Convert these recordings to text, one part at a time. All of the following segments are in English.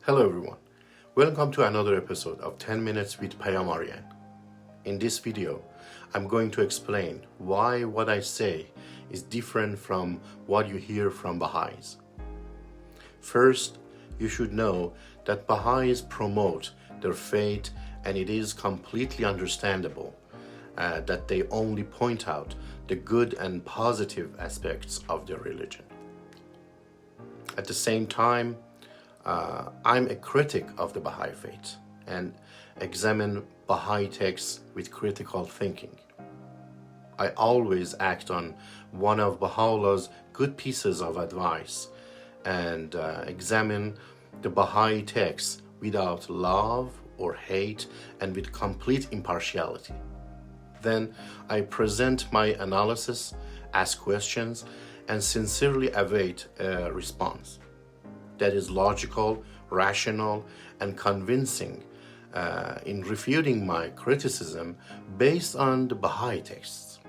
Hello everyone, welcome to another episode of 10 Minutes with Payam Aryan. In this video, I'm going to explain why what I say is different from what you hear from Baha'is. First, you should know that Baha'is promote their faith, and it is completely understandable that they only point out the good and positive aspects of their religion. At the same time, I'm a critic of the Baha'i faith and examine Baha'i texts with critical thinking. I always act on one of Baha'u'llah's good pieces of advice and examine the Baha'i texts without love or hate and with complete impartiality. Then I present my analysis, ask questions, and sincerely await a response that is logical, rational, and convincing in refuting my criticism based on the Baha'i texts.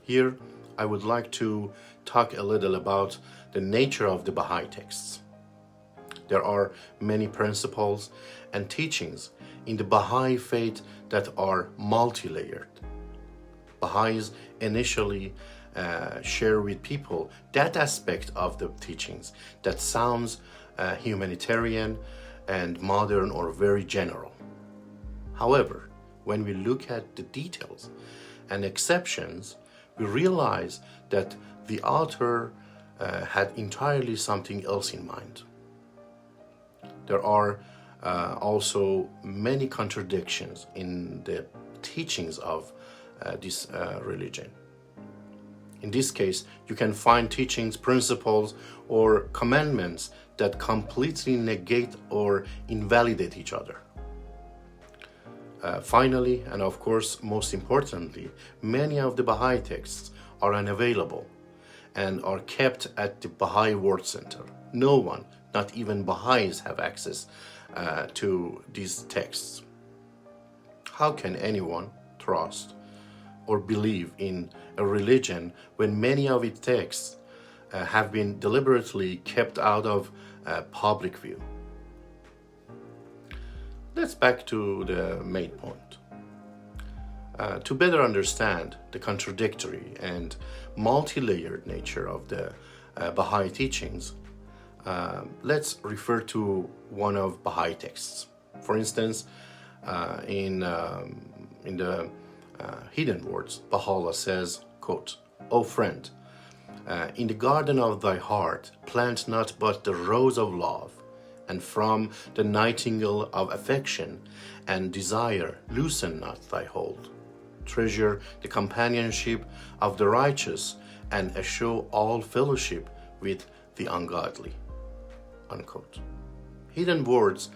Here, I would like to talk a little about the nature of the Baha'i texts. There are many principles and teachings in the Baha'i faith that are multi-layered. Baha'is initially share with people that aspect of the teachings that sounds humanitarian and modern or very general. However, when we look at the details and exceptions, we realize that the author had entirely something else in mind. There are also many contradictions in the teachings of this religion. In this case, you can find teachings, principles, or commandments that completely negate or invalidate each other. Finally, and of course most importantly, many of the Baha'i texts are unavailable and are kept at the Baha'i World Center. No one, not even Baha'is, have access to these texts. How can anyone trust or believe in a religion when many of its texts have been deliberately kept out of public view? Let's back to the main point. To better understand the contradictory and multi-layered nature of the Baha'i teachings, let's refer to one of Baha'i texts. For instance, in the Hidden Words, Baha'u'lláh says, quote, "O friend, in the garden of thy heart plant not but the rose of love, and from the nightingale of affection and desire loosen not thy hold. Treasure the companionship of the righteous and eschew all fellowship with the ungodly." Unquote. Hidden Words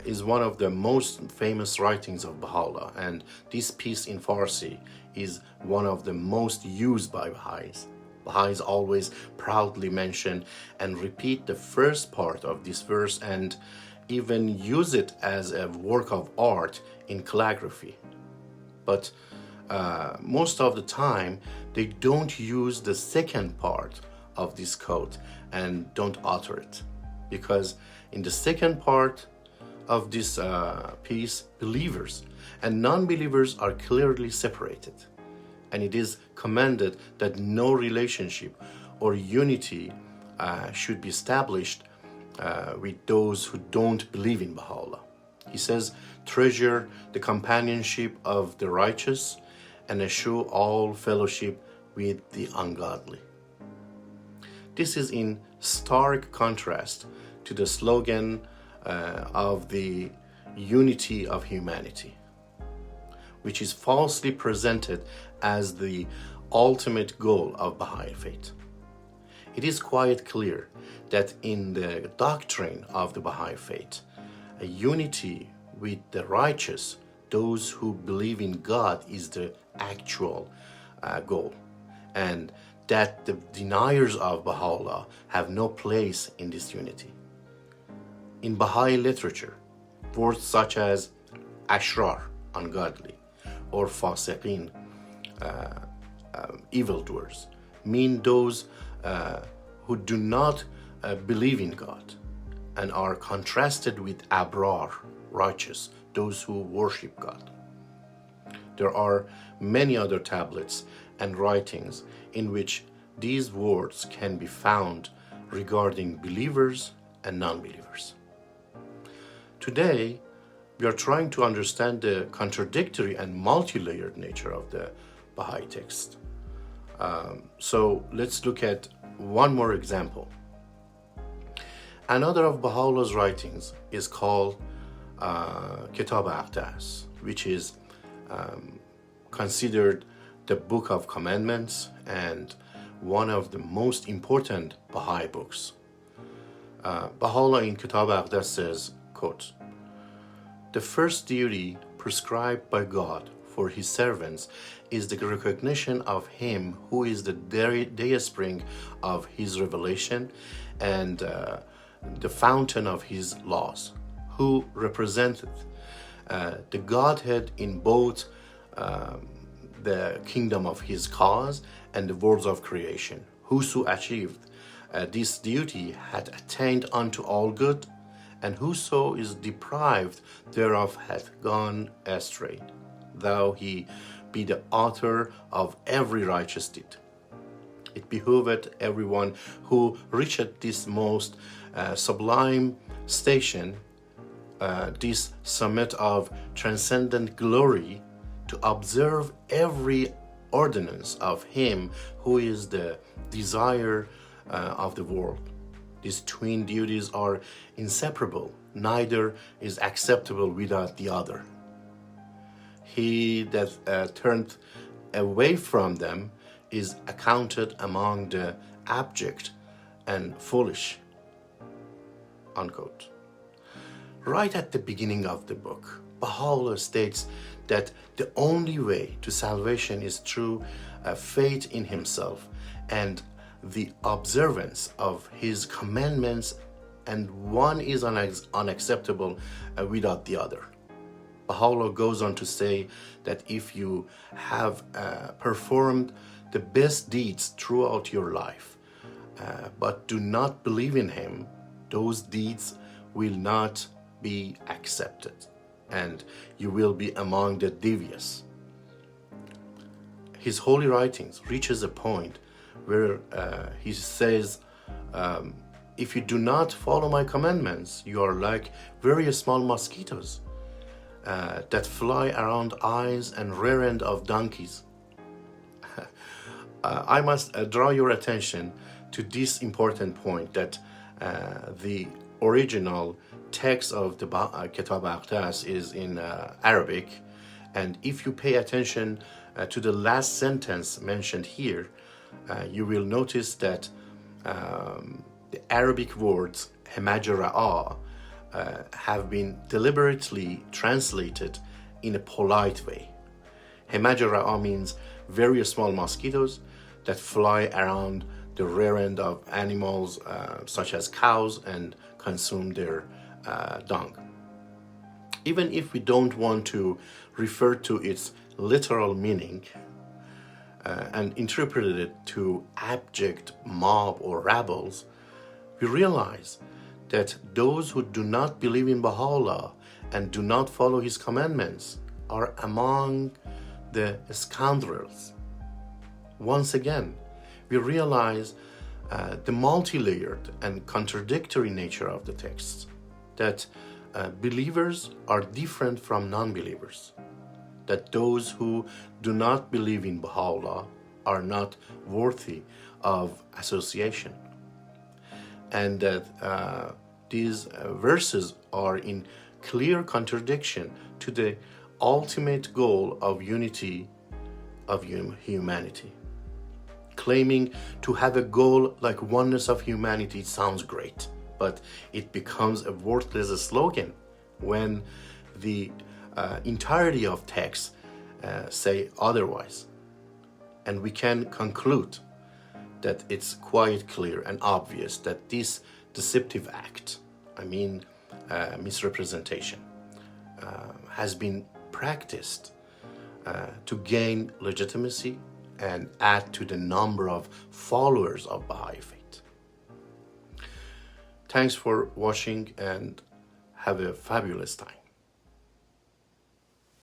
is one of the most famous writings of Baha'u'lláh, and this piece in Farsi is one of the most used by Baha'is. Baha'is always proudly mention and repeat the first part of this verse and even use it as a work of art in calligraphy. But most of the time, they don't use the second part of this quote and don't utter it, because in the second part of this piece, believers and non-believers are clearly separated, and it is commanded that no relationship or unity should be established with those who don't believe in Baha'u'lláh. He says, treasure the companionship of the righteous and eschew all fellowship with the ungodly. This is in stark contrast to the slogan of the unity of humanity, which is falsely presented as the ultimate goal of Baha'i faith. It is quite clear that in the doctrine of the Baha'i faith, a unity with the righteous, those who believe in God, is the actual goal, and that the deniers of Baha'u'lláh have no place in this unity. In Baha'i literature, words such as ashrar, ungodly, or fasiqin, evildoers, mean those who do not believe in God. and are contrasted with abrar, righteous, those who worship God. There are many other tablets and writings in which these words can be found regarding believers and non-believers. Today, we are trying to understand the contradictory and multi-layered nature of the Baha'i text. So let's look at one more example. Another of Baha'u'llah's writings is called Kitab-i-Aqdas, which is considered the Book of Commandments and one of the most important Baha'i books. Baha'u'lláh in Kitab-i-Aqdas says, quote, "The first duty prescribed by God for his servants is the recognition of him who is the dayspring of his revelation and the fountain of his laws, who represented the Godhead in both the kingdom of his cause and the worlds of creation. Whoso achieved this duty had attained unto all good, and whoso is deprived thereof hath gone astray, though he be the author of every righteous deed. It behoveth everyone who reacheth this most sublime station, this summit of transcendent glory, to observe every ordinance of him who is the desire of the world. These twin duties are inseparable, neither is acceptable without the other. He that turneth away from them is accounted among the abject and foolish." Unquote. Right at the beginning of the book, Baha'u'lláh states that the only way to salvation is through faith in himself and the observance of his commandments, and one is unacceptable without the other. Baha'u'lláh goes on to say that if you have performed the best deeds throughout your life, but do not believe in him, those deeds will not be accepted, and you will be among the devious. His holy writings reaches a point where he says, if you do not follow my commandments, you are like very small mosquitoes that fly around eyes and rear end of donkeys. I must draw your attention to this important point, that the original text of the Kitab-i-Aqdas is in Arabic, and if you pay attention to the last sentence mentioned here, you will notice that the Arabic words hemajra'a have been deliberately translated in a polite way. Hemajra'a means very small mosquitoes that fly around the rear end of animals such as cows and consume their dung. Even if we don't want to refer to its literal meaning and interpret it to abject mob or rabbles, we realize that those who do not believe in Baha'u'lláh and do not follow his commandments are among the scoundrels. Once again, we realize the multi-layered and contradictory nature of the text, that believers are different from non-believers, that those who do not believe in Baha'u'lláh are not worthy of association, and that these verses are in clear contradiction to the ultimate goal of unity of humanity. Claiming to have a goal like oneness of humanity sounds great, but it becomes a worthless slogan when the entirety of texts say otherwise. And we can conclude that it's quite clear and obvious that this deceptive act, misrepresentation, has been practiced to gain legitimacy and add to the number of followers of Baha'i faith. Thanks for watching and have a fabulous time.